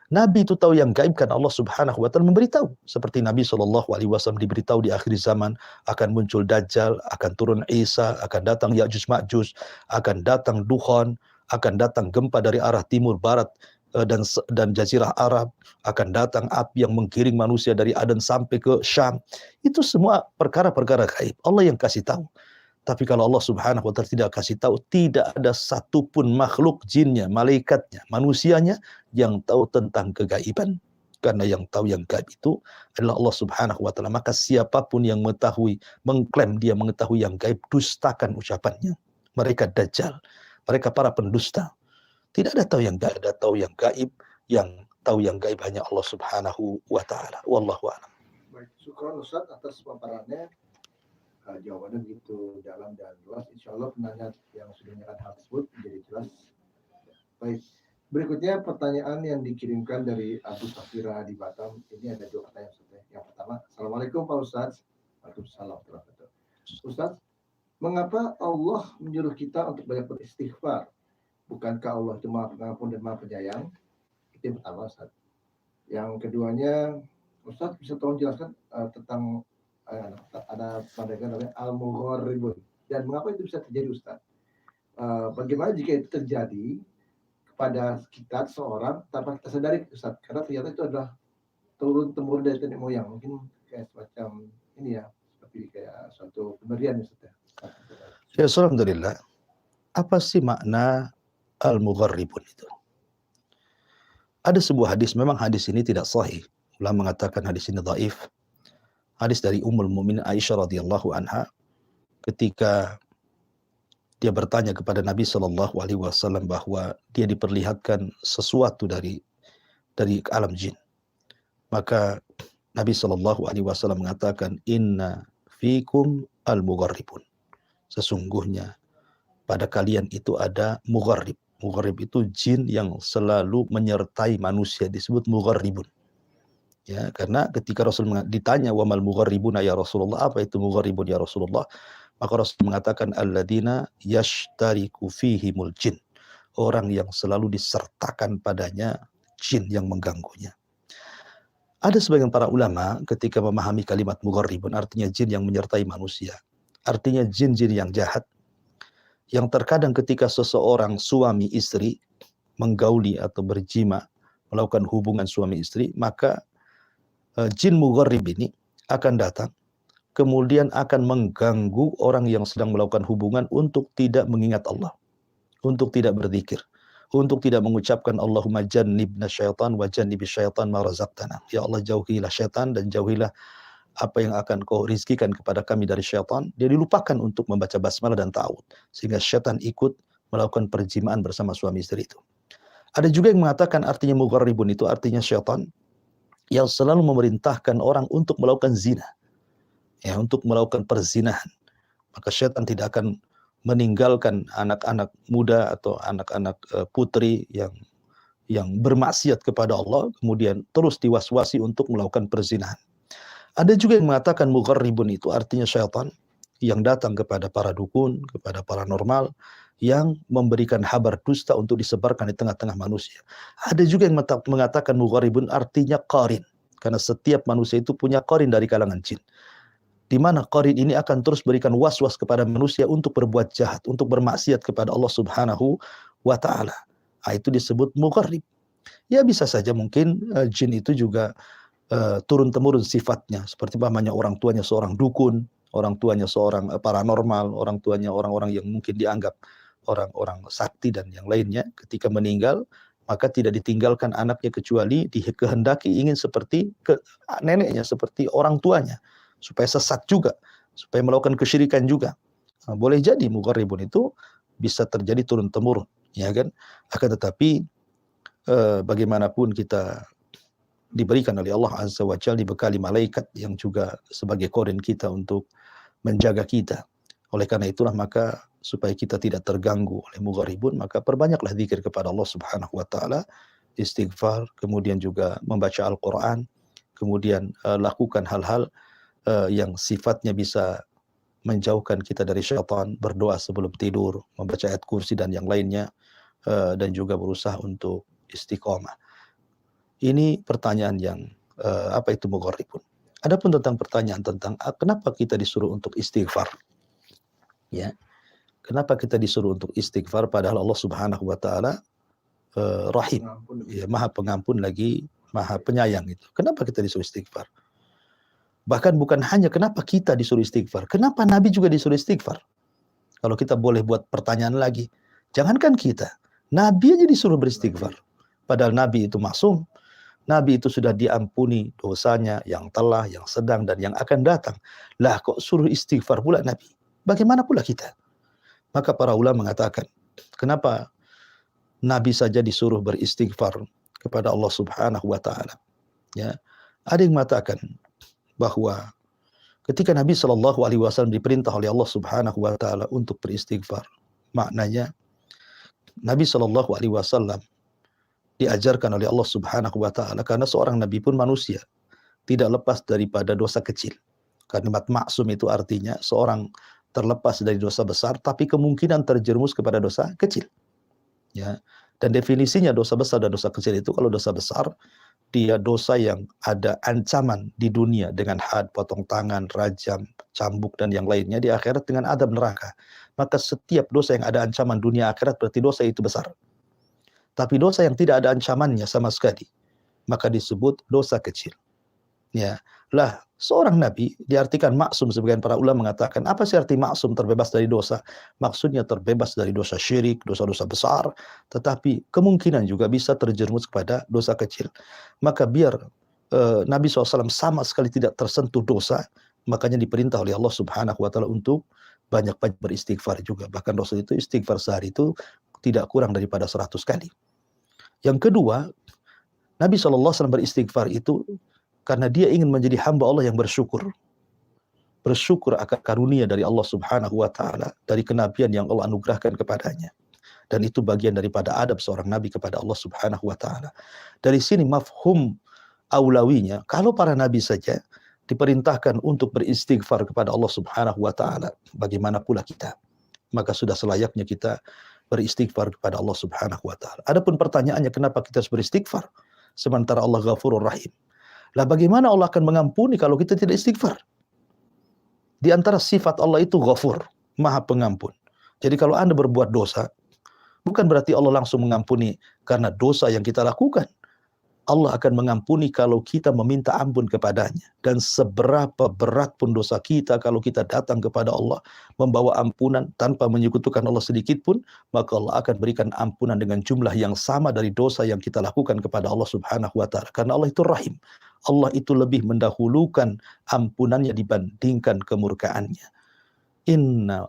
Nabi itu tahu yang gaib karena Allah Subhanahu wa taala memberitahu. Seperti Nabi SAW diberitahu di akhir zaman akan muncul Dajjal, akan turun Isa, akan datang Ya'juj Ma'juj, akan datang Duhan, akan datang gempa dari arah timur barat dan jazirah Arab, akan datang api yang menggiring manusia dari Aden sampai ke Syam. Itu semua perkara-perkara gaib. Allah yang kasih tahu. Tapi kalau Allah Subhanahu wa taala tidak kasih tahu, tidak ada satupun makhluk, jinnya, malaikatnya, manusianya yang tahu tentang kegaiban. Karena yang tahu yang gaib itu adalah Allah Subhanahu wa taala. Maka siapapun yang mengetahui, mengklaim dia mengetahui yang gaib, dustakan ucapannya. Mereka dajjal, mereka para pendusta. Tidak ada tahu yang gaib, ada tahu yang gaib, yang tahu yang gaib hanya Allah Subhanahu wa taala. Wallahu a'lam.
Baik, syukur Ustaz atas paparannya. Jawabannya begitu dalam dan luas. Insya Allah penanya yang sudah menanyakan hal tersebut menjadi jelas. Baik, berikutnya pertanyaan yang dikirimkan dari Abu Safira di Batam. Ini ada dua pertanyaan Ustaz. Yang pertama, Assalamualaikum Pak Ustaz. Waalaikumsalam. Ustaz, mengapa Allah menyuruh kita untuk banyak beristighfar? Bukankah Allah itu Maha Pengampun dan Maha Penyayang? Itu yang pertama, Ustaz. Yang keduanya, Ustaz bisa tolong jelaskan tentang ada pandangan namanya al-mugharribun, dan mengapa itu bisa terjadi, Ustaz? Bagaimana jika itu terjadi kepada kita seorang tanpa kita sadari, Ustaz? Karena ternyata itu adalah turun-temurun dari nenek moyang, mungkin kayak semacam ini ya, seperti kayak suatu pemberian, Ustaz.
Ya, alhamdulillah. Apa sih makna al-mugharribun itu? Ada sebuah hadis, memang hadis ini tidak sahih. Ulama mengatakan hadis ini dhaif. Hadis dari Ummul Mukminin Aisyah radhiyallahu anha ketika dia bertanya kepada Nabi sallallahu alaihi wasallam bahwa dia diperlihatkan sesuatu dari alam jin. Maka Nabi sallallahu alaihi wasallam mengatakan, "Inna fikum al-mugharribun." Sesungguhnya pada kalian itu ada mugharrib. Mugharrib itu jin yang selalu menyertai manusia, disebut mugharribun. Ya, karena ketika Rasul ditanya wa mal mugharribuna ya Rasulullah, apa itu mugharribun ya Rasulullah? Maka Rasul mengatakan alladzina yashtariku fihimul jin. Orang yang selalu disertakan padanya jin yang mengganggunya. Ada sebagian para ulama ketika memahami kalimat mugharribun artinya jin yang menyertai manusia. Artinya jin-jin yang jahat. Yang terkadang ketika seseorang suami istri menggauli atau berjima, melakukan hubungan suami istri, maka jin mugharrib ini akan datang, kemudian akan mengganggu orang yang sedang melakukan hubungan untuk tidak mengingat Allah, untuk tidak berzikir, untuk tidak mengucapkan Allahumma jannibna syaitan wa jannibi syaitan ma razaqtana. Ya Allah, jauhilah syaitan dan jauhilah apa yang akan kau rizkikan kepada kami dari syaitan. Dia dilupakan untuk membaca basmalah dan ta'awud, sehingga syaitan ikut melakukan perjimaan bersama suami istri itu. Ada juga yang mengatakan artinya mugharribun itu artinya syaitan yang selalu memerintahkan orang untuk melakukan zina, ya, untuk melakukan perzinahan. Maka syaitan tidak akan meninggalkan anak-anak muda atau anak-anak putri yang bermaksiat kepada Allah, kemudian terus diwaswasi untuk melakukan perzinahan. Ada juga yang mengatakan mugharribun itu artinya syaitan yang datang kepada para dukun, kepada paranormal, yang memberikan kabar dusta untuk disebarkan di tengah-tengah manusia. Ada juga yang mengatakan mugharribun artinya qarin, karena setiap manusia itu punya qarin dari kalangan jin, di mana qarin ini akan terus berikan was-was kepada manusia untuk berbuat jahat, untuk bermaksiat kepada Allah Subhanahu wa taala. Itu disebut mugharrib. Ya, bisa saja mungkin jin itu juga turun-temurun sifatnya, seperti pamannya orang tuanya seorang dukun, orang tuanya seorang paranormal, orang tuanya orang-orang yang mungkin dianggap orang-orang sakti dan yang lainnya. Ketika meninggal, maka tidak ditinggalkan anaknya kecuali dikehendaki ingin seperti neneknya, seperti orang tuanya, supaya sesat juga, supaya melakukan kesyirikan juga. Nah, boleh jadi mugharribun itu bisa terjadi turun-temurun, ya kan? Akan tetapi bagaimanapun kita diberikan oleh Allah Azza wa Jalla, dibekali malaikat yang juga sebagai korin kita untuk menjaga kita. Oleh karena itulah maka supaya kita tidak terganggu oleh mugharibun, maka perbanyaklah zikir kepada Allah Subhanahu wa taala, istighfar, kemudian juga membaca Al-Qur'an, kemudian lakukan hal-hal yang sifatnya bisa menjauhkan kita dari syaitan, berdoa sebelum tidur, membaca ayat kursi dan yang lainnya, dan juga berusaha untuk istiqomah. Ini pertanyaan yang apa itu mugharibun. Adapun tentang pertanyaan tentang kenapa kita disuruh untuk istighfar, ya, kenapa kita disuruh untuk istighfar padahal Allah Subhanahu wa taala rahim, ya, maha pengampun lagi maha penyayang itu. Kenapa kita disuruh istighfar? Bahkan bukan hanya kenapa kita disuruh istighfar, kenapa Nabi juga disuruh istighfar? Kalau kita boleh buat pertanyaan lagi, jangankan kita, Nabi aja disuruh beristighfar. Padahal Nabi itu maksum, Nabi itu sudah diampuni dosanya yang telah, yang sedang, dan yang akan datang. Lah kok suruh istighfar pula Nabi? Bagaimana pula kita? Maka para ulama mengatakan, kenapa Nabi saja disuruh beristighfar kepada Allah Subhanahu wa taala? Ya. Ada yang mengatakan bahwa ketika Nabi Shallallahu alaihi wasallam diperintah oleh Allah Subhanahu wa taala untuk beristighfar, maknanya Nabi Shallallahu alaihi wasallam diajarkan oleh Allah Subhanahu wa taala, karena seorang nabi pun manusia, tidak lepas daripada dosa kecil. Kalimat maksum itu artinya seorang terlepas dari dosa besar tapi kemungkinan terjerumus kepada dosa kecil. Ya. Dan definisinya dosa besar dan dosa kecil itu, kalau dosa besar dia dosa yang ada ancaman di dunia dengan had, potong tangan, rajam, cambuk dan yang lainnya, di akhirat dengan adab neraka. Maka setiap dosa yang ada ancaman dunia akhirat berarti dosa itu besar. Tapi dosa yang tidak ada ancamannya sama sekali, maka disebut dosa kecil. Ya, lah seorang nabi diartikan maksum, sebagian para ulama mengatakan, apa sih arti maksum, terbebas dari dosa? Maksudnya terbebas dari dosa syirik, dosa-dosa besar, tetapi kemungkinan juga bisa terjerumus kepada dosa kecil. Maka biar Nabi SAW sama sekali tidak tersentuh dosa, makanya diperintah oleh Allah Subhanahu wa taala untuk banyak-banyak beristighfar juga. Bahkan Rasul itu istighfar sehari itu tidak kurang daripada 100 kali. Yang kedua, Nabi SAW beristighfar itu karena dia ingin menjadi hamba Allah yang bersyukur. Bersyukur akan karunia dari Allah Subhanahu wa taala, dari kenabian yang Allah anugerahkan kepadanya. Dan itu bagian daripada adab seorang nabi kepada Allah Subhanahu wa taala. Dari sini mafhum aulawinya, kalau para nabi saja diperintahkan untuk beristighfar kepada Allah Subhanahu wa taala, bagaimana pula kita? Maka sudah selayaknya kita beristighfar kepada Allah Subhanahu wa taala. Adapun pertanyaannya, kenapa kita harus beristighfar sementara Allah Ghafurur Rahim? Lah bagaimana Allah akan mengampuni kalau kita tidak istighfar? Di antara sifat Allah itu Ghafur, Maha Pengampun. Jadi kalau Anda berbuat dosa, bukan berarti Allah langsung mengampuni karena dosa yang kita lakukan. Allah akan mengampuni kalau kita meminta ampun kepadanya. Dan seberapa berat pun dosa kita, kalau kita datang kepada Allah membawa ampunan tanpa menyekutukan Allah sedikit pun, maka Allah akan berikan ampunan dengan jumlah yang sama dari dosa yang kita lakukan kepada Allah Subhanahu wa taala. Karena Allah itu rahim. Allah itu lebih mendahulukan ampunannya dibandingkan kemurkaannya. Inna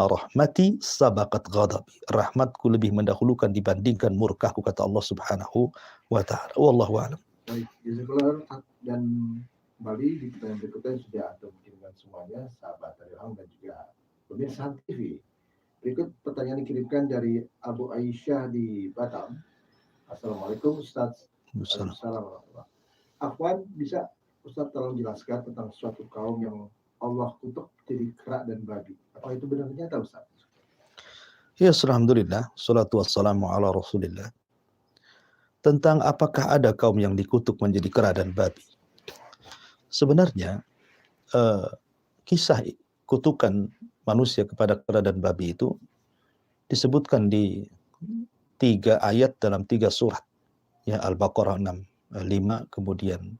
rahmati sabaqat ghadabi. Rahmatku lebih mendahulukan dibandingkan murkaku, kata Allah Subhanahu wa taala. Wallahu a'lam.
Baik, jazakallah. Dan kembali di pertanyaan berikutnya sudah ada kirimkan semuanya, sahabat dari Hang dan juga pemirsa TV. Berikut pertanyaan dikirimkan dari Abu Aisyah di Batam. Assalamualaikum Ustaz. Waalaikumsalam. Afwan, bisa Ustaz tolong jelaskan tentang suatu kaum yang Allah kutuk jadi kera dan babi. Apa itu benar ternyata Ustaz?
Ya, alhamdulillah, salatu wassalamu ala Rasulillah. Tentang apakah ada kaum yang dikutuk menjadi kera dan babi. Sebenarnya kisah kutukan manusia kepada kera dan babi itu disebutkan di 3 ayat dalam 3 surat. Ya, Al-Baqarah 5, kemudian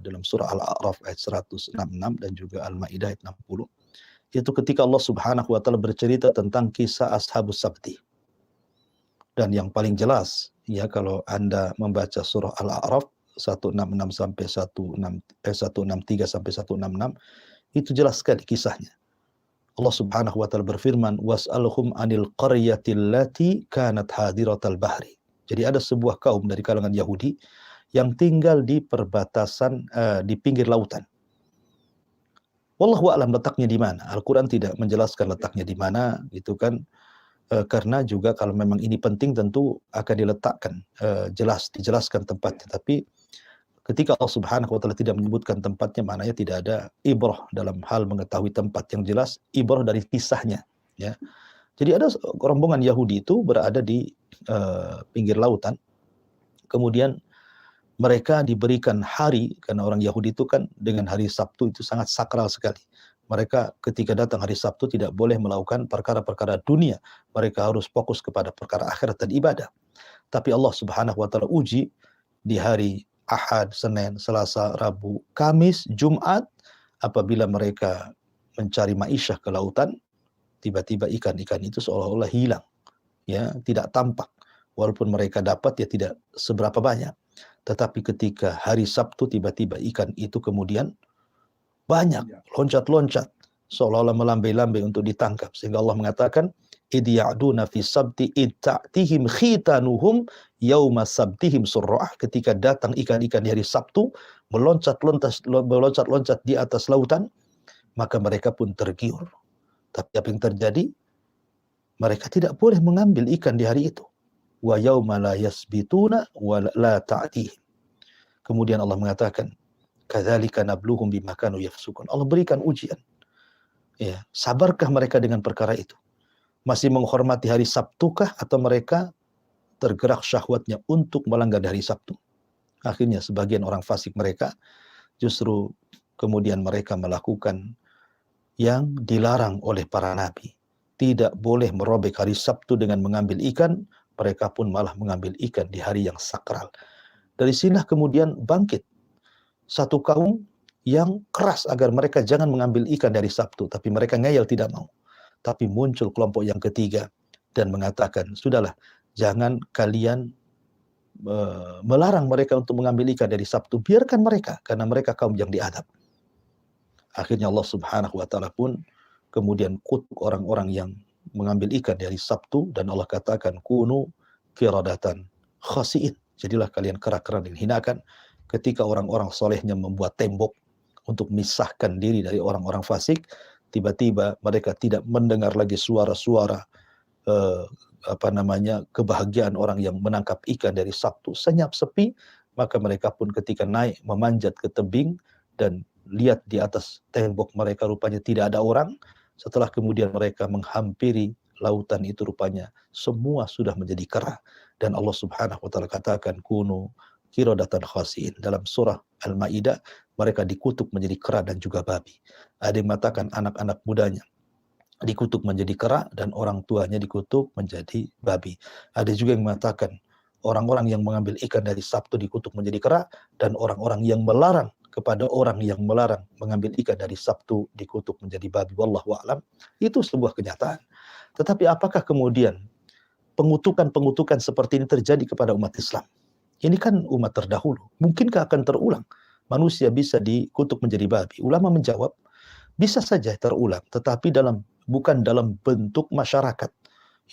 dalam surah Al-A'raf ayat 166 dan juga Al-Maidah ayat 60. Yaitu ketika Allah Subhanahu wa taala bercerita tentang kisah Ashabus Sabti. Dan yang paling jelas ya kalau Anda membaca surah Al-A'raf 166 sampai 163 sampai 166 itu jelas sekali kisahnya. Allah Subhanahu wa taala berfirman, "Was'alhum 'anil qaryatil lati kanat hadiratal bahri." Jadi ada sebuah kaum dari kalangan Yahudi yang tinggal di perbatasan di pinggir lautan. Wallahu a'lam letaknya di mana. Al-Qur'an tidak menjelaskan letaknya di mana, gitu kan. Karena juga kalau memang ini penting tentu akan diletakkan dijelaskan tempatnya. Tapi ketika Allah Subhanahu wa taala tidak menyebutkan tempatnya, maknanya tidak ada ibrah dalam hal mengetahui tempat. Yang jelas ibrah dari kisahnya, ya. Jadi ada rombongan Yahudi itu berada di pinggir lautan. Kemudian mereka diberikan hari, karena orang Yahudi itu kan dengan hari Sabtu itu sangat sakral sekali. Mereka ketika datang hari Sabtu tidak boleh melakukan perkara-perkara dunia. Mereka harus fokus kepada perkara akhirat dan ibadah. Tapi Allah Subhanahu wa taala uji di hari Ahad, Senin, Selasa, Rabu, Kamis, Jumat, apabila mereka mencari ma'isyah ke lautan, tiba-tiba ikan-ikan itu seolah-olah hilang, ya, tidak tampak. Walaupun mereka dapat ya tidak seberapa banyak. Tetapi ketika hari Sabtu tiba-tiba ikan itu kemudian banyak, loncat-loncat, seolah-olah melambai-lambai untuk ditangkap. Sehingga Allah mengatakan, "Idh ya'duna fi sabti id ta'tihim khitanuhum yauma sabtihim surra'ah." Ketika datang ikan-ikan di hari Sabtu, meloncat-loncat di atas lautan, maka mereka pun tergiur. Tapi apa yang terjadi? Mereka tidak boleh mengambil ikan di hari itu. Wa yauma la yasbituna wa la ta'tihim. Kemudian Allah mengatakan, "Kadzalika nabluhum bima kanu yafsukun." Allah berikan ujian. Ya, sabarkah mereka dengan perkara itu? Masih menghormati hari Sabtukah atau mereka tergerak syahwatnya untuk melanggar hari Sabtu? Akhirnya sebagian orang fasik mereka justru kemudian mereka melakukan yang dilarang oleh para nabi. Tidak boleh merobek hari Sabtu dengan mengambil ikan, mereka pun malah mengambil ikan di hari yang sakral. Dari sinilah kemudian bangkit satu kaum yang keras agar mereka jangan mengambil ikan dari Sabtu, tapi mereka ngeyel tidak mau. Tapi muncul kelompok yang ketiga dan mengatakan, sudahlah, jangan kalian melarang mereka untuk mengambil ikan dari Sabtu, biarkan mereka, karena mereka kaum yang diadab. Akhirnya Allah Subhanahu wa taala pun kemudian kutuk orang-orang yang mengambil ikan dari Sabtu, dan Allah katakan, kunu qiradatan khasi'in. Jadilah kalian kera-kera yang hinakan. Ketika orang-orang solehnya membuat tembok untuk memisahkan diri dari orang-orang fasik, tiba-tiba mereka tidak mendengar lagi suara-suara kebahagiaan orang yang menangkap ikan dari Sabtu. Senyap sepi, maka mereka pun ketika naik memanjat ke tebing dan lihat di atas tembok mereka rupanya tidak ada orang. Setelah kemudian mereka menghampiri lautan itu, rupanya semua sudah menjadi kera. Dan Allah Subhanahu wa taala katakan, kunu qiradatan khasiin. Dalam surah Al-Maidah, mereka dikutuk menjadi kera dan juga babi. Ada yang mengatakan anak-anak mudanya dikutuk menjadi kera dan orang tuanya dikutuk menjadi babi. Ada juga yang mengatakan orang-orang yang mengambil ikan dari Sabtu dikutuk menjadi kera, dan orang-orang yang melarang kepada orang yang melarang mengambil ikan dari Sabtu dikutuk menjadi babi. Wallahu a'lam. Itu sebuah kenyataan. Tetapi apakah kemudian pengutukan-pengutukan seperti ini terjadi kepada umat Islam? Ini kan umat terdahulu. Mungkinkah akan terulang? Manusia bisa dikutuk menjadi babi? Ulama menjawab, bisa saja terulang, tetapi bukan dalam bentuk masyarakat.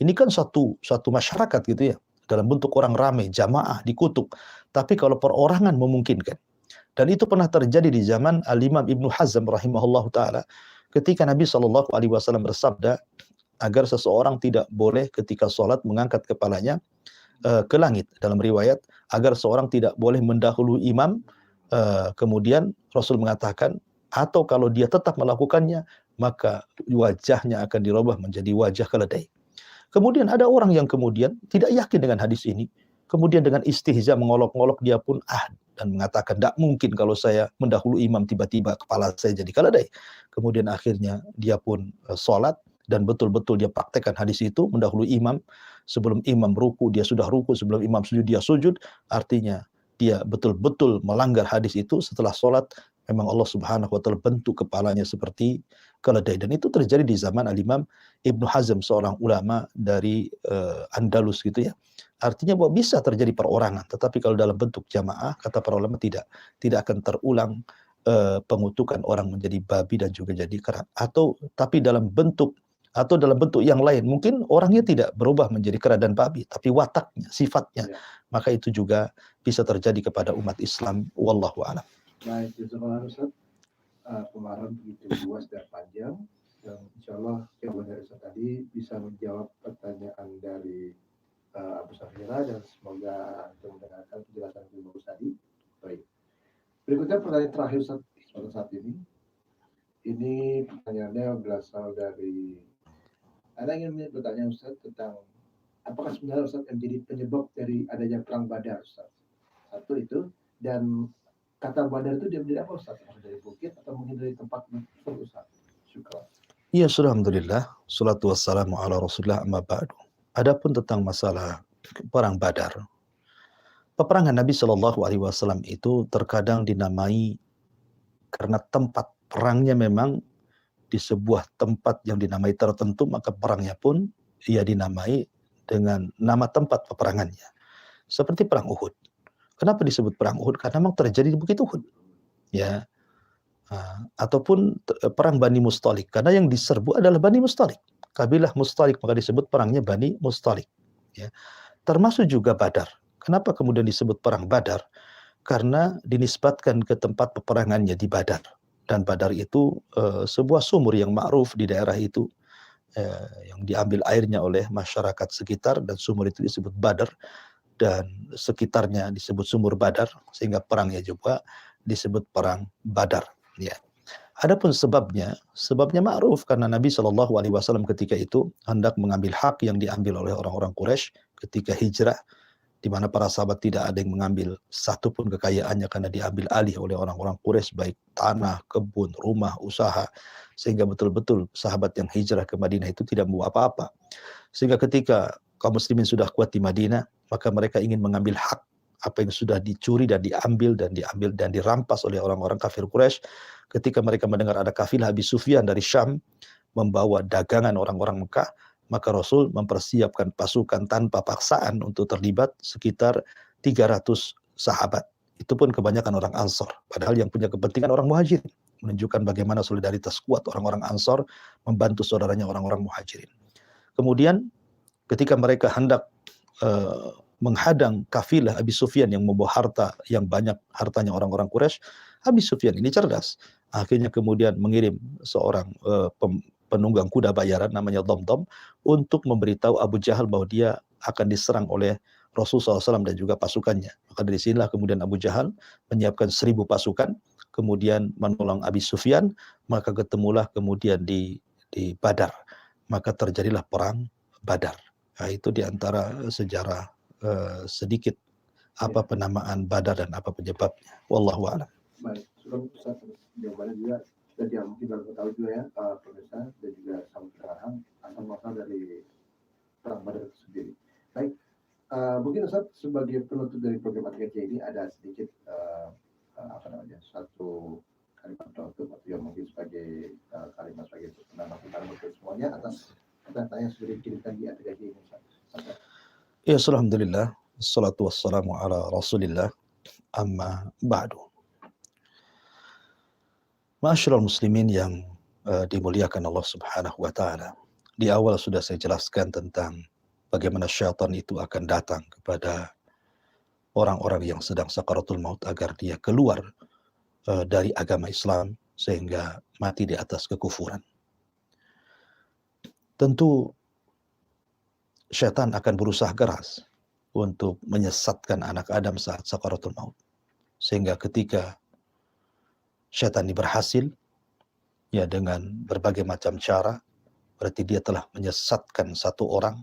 Ini kan satu masyarakat gitu ya, dalam bentuk orang ramai, jamaah dikutuk. Tapi kalau perorangan memungkinkan. Dan itu pernah terjadi di zaman Al-Imam Ibnu Hazm rahimahullahu taala, ketika Nabi SAW bersabda agar seseorang tidak boleh ketika sholat mengangkat kepalanya ke langit. Dalam riwayat, agar seorang tidak boleh mendahului imam. Kemudian Rasul mengatakan, atau kalau dia tetap melakukannya, maka wajahnya akan dirubah menjadi wajah keledai. Kemudian ada orang yang kemudian tidak yakin dengan hadis ini. Kemudian dengan istihza mengolok-olok dia pun dan mengatakan, tidak mungkin kalau saya mendahului imam tiba-tiba kepala saya jadi keledai. Kemudian akhirnya dia pun sholat, dan betul-betul dia praktekkan hadis itu, mendahului imam. Sebelum imam ruku, dia sudah ruku. Sebelum imam sujud, dia sujud. Artinya dia betul-betul melanggar hadis itu. Setelah sholat, memang Allah Subhanahu wa taala bentuk kepalanya seperti keledai, dan itu terjadi di zaman Al-Imam Ibnu Hazm, seorang ulama dari Andalus gitu ya. Artinya bahwa bisa terjadi perorangan, tetapi kalau dalam bentuk jamaah, kata para ulama tidak akan terulang pengutukan orang menjadi babi dan juga jadi kera. Tapi dalam bentuk yang lain, mungkin orangnya tidak berubah menjadi kera dan babi, tapi wataknya, sifatnya,
Ya.
maka itu juga bisa terjadi kepada umat Islam. Wallahu a'lam.
Baik, jazakallah Ustaz. Pemahaman begitu luas dan panjang, dan insya Allah jawaban dari Ustaz tadi bisa menjawab pertanyaan dari Abu Safira, dan semoga Anda mendengarkan penjelasan yang bagus tadi. Baik. Berikutnya pertanyaan terakhir Ustaz pada saat ini. Ini pertanyaannya berasal dari, Anda ingin bertanya Ustaz tentang apakah sebenarnya Ustaz yang menjadi penyebab dari adanya perang Badar Ustaz. Satu itu, dan kata Badar itu dia dari apa Ustaz? Dari bukit atau mungkin dari tempat Ustaz? Syukur.
Ya, alhamdulillah, salatu wassalamu ala rasulillah, amma ba'du. Adapun tentang masalah perang Badar, peperangan Nabi Shallallahu Alaihi Wasallam itu terkadang dinamai karena tempat perangnya memang di sebuah tempat yang dinamai tertentu, maka perangnya pun ia dinamai dengan nama tempat peperangannya. Seperti perang Uhud. Kenapa disebut perang Uhud? Karena memang terjadi di Bukit Uhud. Ya. Ataupun perang Bani Mustalik, karena yang diserbu adalah Bani Mustalik, kabilah Mustalik, maka disebut perangnya Bani Mustalik. Ya. Termasuk juga Badar. Kenapa kemudian disebut perang Badar? Karena dinisbatkan ke tempat peperangannya di Badar. Dan Badar itu sebuah sumur yang ma'ruf di daerah itu, yang diambil airnya oleh masyarakat sekitar, dan sumur itu disebut Badar, dan sekitarnya disebut sumur Badar, sehingga perangnya juga disebut perang Badar. Ya. Adapun sebabnya ma'ruf, karena Nabi Shallallahu Alaihi Wasallam ketika itu hendak mengambil hak yang diambil oleh orang-orang Quraisy ketika hijrah, di mana para sahabat tidak ada yang mengambil satupun kekayaannya karena diambil alih oleh orang-orang Quraisy, baik tanah, kebun, rumah, usaha, sehingga betul-betul sahabat yang hijrah ke Madinah itu tidak membawa apa-apa. Sehingga ketika kaum muslimin sudah kuat di Madinah, maka mereka ingin mengambil hak apa yang sudah dicuri dan diambil dan dirampas oleh orang-orang kafir Quraisy. Ketika mereka mendengar ada kafilah Abi Sufyan dari Syam membawa dagangan orang-orang Mekah, maka Rasul mempersiapkan pasukan tanpa paksaan untuk terlibat sekitar 300 sahabat. Itu pun kebanyakan orang Ansor, padahal yang punya kepentingan orang Muhajirin. Menunjukkan bagaimana solidaritas kuat orang-orang Ansor membantu saudaranya orang-orang Muhajirin. Kemudian ketika mereka hendak menghadang kafilah Abi Sufyan yang membawa harta yang banyak, hartanya orang-orang Quraisy, Abi Sufyan ini cerdas. Akhirnya kemudian mengirim seorang penunggang kuda bayaran namanya Dhamdham untuk memberitahu Abu Jahal bahwa dia akan diserang oleh Rasulullah SAW dan juga pasukannya. Maka dari sinilah kemudian Abu Jahal menyiapkan 1000 pasukan, kemudian menolong Abi Sufyan, maka ketemulah kemudian di Badar. Maka terjadilah perang Badar. Nah, itu diantara sejarah sedikit apa penamaan Badar dan apa penyebabnya. Wallahu a'lam.
Baik, sebelum Ustaz jawabannya juga tadi yang mungkin baru tahu juga ya pemirsa dan juga sahabat pendengaran asal muasal dari perang Badar itu sendiri. Baik, mungkin Ustaz sebagai penutup dari program ATKJ ini ada sedikit satu kalimat penutup atau yang mungkin sebagai kalimat sebagai penambah kita untuk semuanya atas kata-kata yang sudah dikirimkan di ATKJ ini Ustaz.
Ya, alhamdulillah, salatu wassalamu ala rasulillah, amma ba'du. Ma'asyiral muslimin yang dimuliakan Allah Subhanahu wa taala. Di awal sudah saya jelaskan tentang bagaimana syaitan itu akan datang kepada orang-orang yang sedang sakaratul maut agar dia keluar dari agama Islam sehingga mati di atas kekufuran. Tentu syaitan akan berusaha keras untuk menyesatkan anak Adam saat sakaratul maut. Sehingga ketika syaitan ini berhasil, ya dengan berbagai macam cara, berarti dia telah menyesatkan satu orang,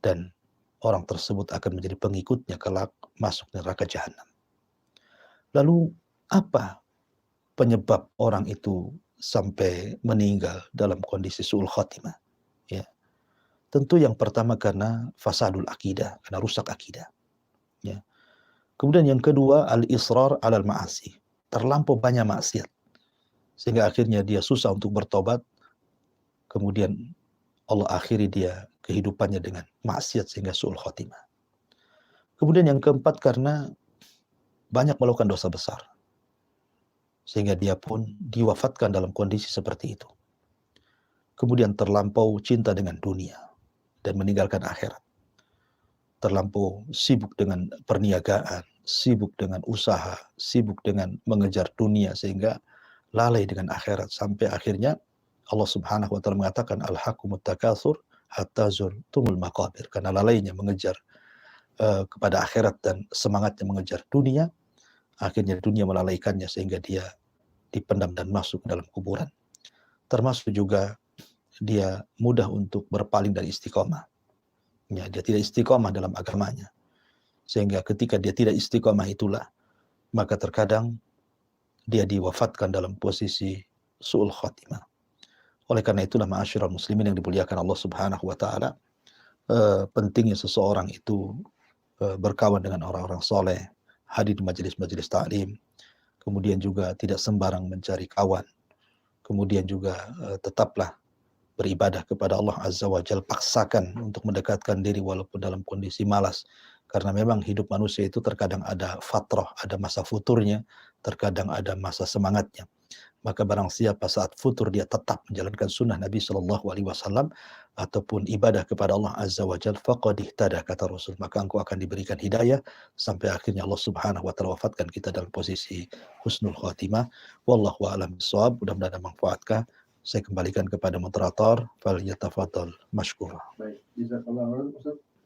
dan orang tersebut akan menjadi pengikutnya kelak masuk neraka jahanam. Lalu apa penyebab orang itu sampai meninggal dalam kondisi su'ul khatimah? Ya. Tentu yang pertama karena fasadul akidah, karena rusak akidah. Ya. Kemudian yang kedua al-israr alal ma'asi, terlampau banyak maksiat. sehingga akhirnya dia susah untuk bertobat, kemudian Allah akhiri dia kehidupannya dengan maksiat sehingga su'ul khotimah. Kemudian yang keempat, karena banyak melakukan dosa besar, sehingga dia pun diwafatkan dalam kondisi seperti itu. Kemudian terlampau cinta dengan dunia dan meninggalkan akhirat. Terlampau sibuk dengan perniagaan, sibuk dengan usaha, sibuk dengan mengejar dunia sehingga lalai dengan akhirat, sampai akhirnya Allah Subhanahu wa taala mengatakan alhaqumut takatsur hatta zurtumul maqabir, karena lalainya mengejar kepada akhirat dan semangatnya mengejar dunia, akhirnya dunia melalaikannya sehingga dia dipendam dan masuk ke dalam kuburan. Termasuk juga dia mudah untuk berpaling dari istiqomah. Ya, dia tidak istiqomah dalam agamanya. Sehingga ketika dia tidak istiqomah itulah, maka terkadang dia diwafatkan dalam posisi su'ul khatimah. Oleh karena itulah ma'asyiral muslimin yang dimuliakan Allah Subhanahu wa taala, pentingnya seseorang itu berkawan dengan orang-orang soleh, hadir di majelis-majelis ta'lim, kemudian juga tidak sembarang mencari kawan, kemudian juga tetaplah beribadah kepada Allah Azza wa Jalla, paksakan untuk mendekatkan diri walaupun dalam kondisi malas, karena memang hidup manusia itu terkadang ada fatrah, ada masa futurnya, terkadang ada masa semangatnya. Maka barang siapa saat futur dia tetap menjalankan sunnah Nabi SAW ataupun ibadah kepada Allah Azza wa Jalla, faqad ihtada, kata Rasul, maka engkau akan diberikan hidayah sampai akhirnya Allah Subhanahu wa taala wafatkan kita dalam posisi husnul khatimah. Wallahu a'lam bishawab. Mudah-mudahan manfaatkah. Saya kembalikan kepada moderator, fal yatafadhal mashkura.
Baik, jazakallahu khairan Ustaz.